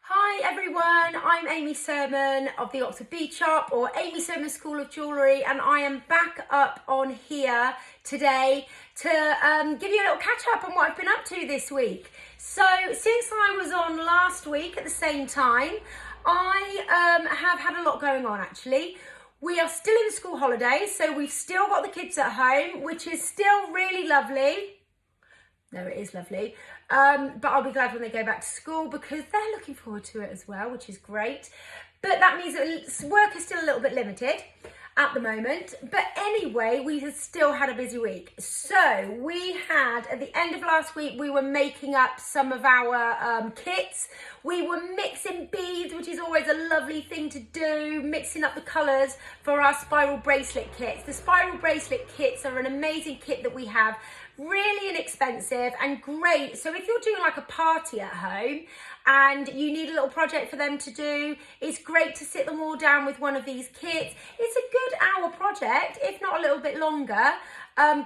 Hi everyone, I'm Amy Surman of the Oxford Bead Shop, or Amy Surman School of Jewellery, and I am back up on here today to give you a little catch up on what I've been up to this week. So since I was on last week at the same time, I have had a lot going on actually. We are still in the school holidays, so we've still got the kids at home, which is still really lovely. No, it is lovely. But I'll be glad when they go back to school because they're looking forward to it as well, which is great. But that means that work is still a little bit limited at the moment. But anyway, we have still had a busy week. So we had, at the end of last week, we were making up some of our kits. We were mixing beads, which is always a lovely thing to do, mixing up the colours for our spiral bracelet kits. The spiral bracelet kits are an amazing kit that we have. Really inexpensive and great. So if you're doing like a party at home and you need a little project for them to do, it's great to sit them all down with one of these kits. It's a good hour project, if not a little bit longer.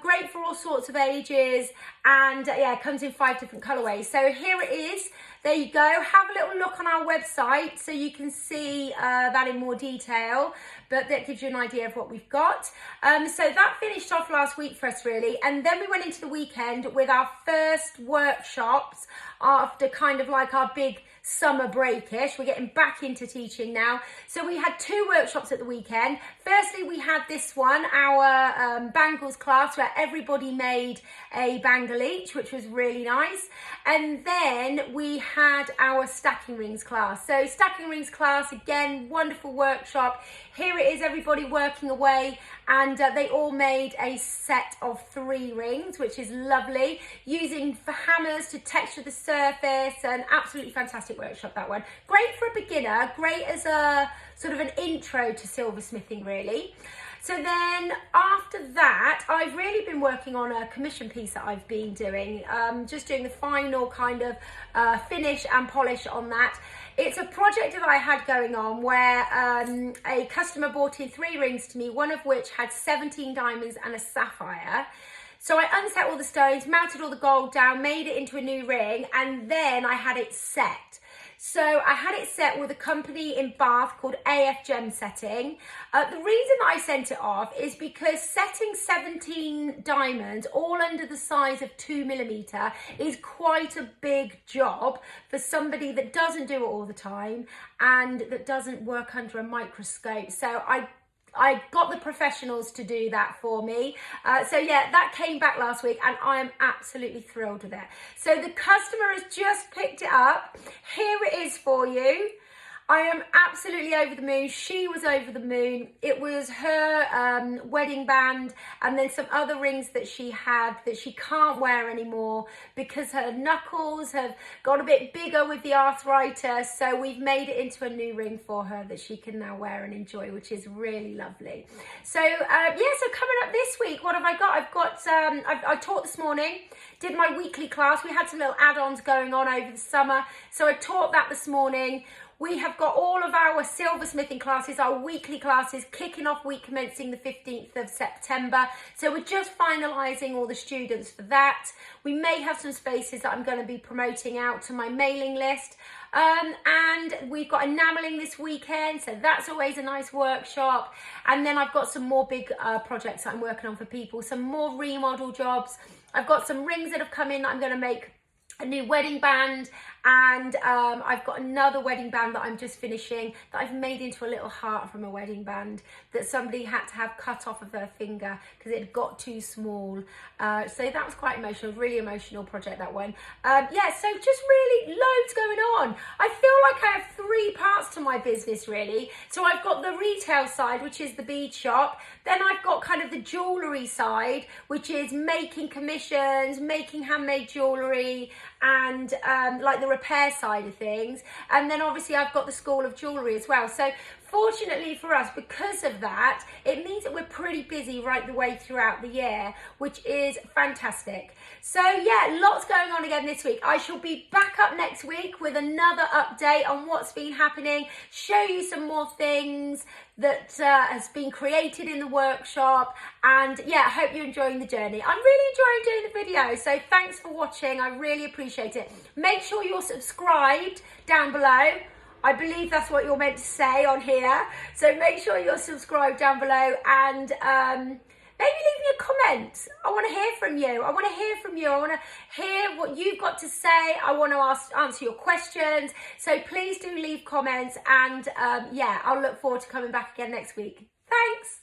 Great for all sorts of ages, and yeah, it comes in 5 different colorways. So here it is. There you go. Have a little look on our website so you can see that in more detail, but that gives you an idea of what we've got. So that finished off last week for us really, and then we went into the weekend with our first workshops after kind of like our big summer breakish. We're getting back into teaching now. So we had 2 workshops at the weekend. Firstly, we had this one, our bangles class, where everybody made a bangle each, which was really nice. And then we had our stacking rings class. So stacking rings class, again, wonderful workshop. Here it is, everybody working away, and they all made a set of 3 rings, which is lovely, using for hammers to texture the surface, and absolutely fantastic workshop, that one. Great for a beginner, great as a sort of an intro to silversmithing really. So then after that, I've really been working on a commission piece that I've been doing, just doing the final kind of finish and polish on that. It's a project that I had going on where a customer brought in 3 rings to me, one of which had 17 diamonds and a sapphire. So I unset all the stones, mounted all the gold down, made it into a new ring, and then I had it set. So I had it set with a company in Bath called AF Gem Setting. The reason I sent it off is because setting 17 diamonds all under the size of 2mm is quite a big job for somebody that doesn't do it all the time and that doesn't work under a microscope. So I got the professionals to do that for me. So yeah, that came back last week and I am absolutely thrilled with it. So the customer has just picked it up. Here it is for you. I am absolutely over the moon. She was over the moon. It was her wedding band and then some other rings that she had that she can't wear anymore because her knuckles have got a bit bigger with the arthritis. So we've made it into a new ring for her that she can now wear and enjoy, which is really lovely. So yeah, so coming up this week, what have I got? I've got, I taught this morning, did my weekly class. We had some little add-ons going on over the summer. So I taught that this morning. We have got all of our silversmithing classes, our weekly classes, kicking off week commencing the 15th of September. So we're just finalising all the students for that. We may have some spaces that I'm going to be promoting out to my mailing list. And we've got enamelling this weekend, so that's always a nice workshop. And then I've got some more big projects that I'm working on for people, some more remodel jobs. I've got some rings that have come in that I'm going to make a new wedding band, and I've got another wedding band that I'm just finishing that I've made into a little heart from a wedding band that somebody had to have cut off of their finger because it got too small. So that was quite emotional, really emotional project, that one. Yeah, so just really loads going on. I feel like I have 3 parts to my business really. So I've got the retail side, which is the bead shop. Then I've got kind of the jewellery side, which is making commissions, making handmade jewellery, and like the repair side of things. And then obviously I've got the School of Jewellery as well. So fortunately for us, because of that, it means that we're pretty busy right the way throughout the year, which is fantastic. So yeah, lots going on again this week. I shall be back up next week with another update on what's been happening, show you some more things that has been created in the workshop, and yeah, I hope you're enjoying the journey. I'm really enjoying doing the video, so thanks for watching. I really appreciate it. Make sure you're subscribed down below. I believe that's what you're meant to say on here, so make sure you're subscribed down below, and maybe leave me a comment. I want to hear from you. I want to hear what you've got to say. I want to answer your questions. So please do leave comments, and yeah, I'll look forward to coming back again next week. Thanks.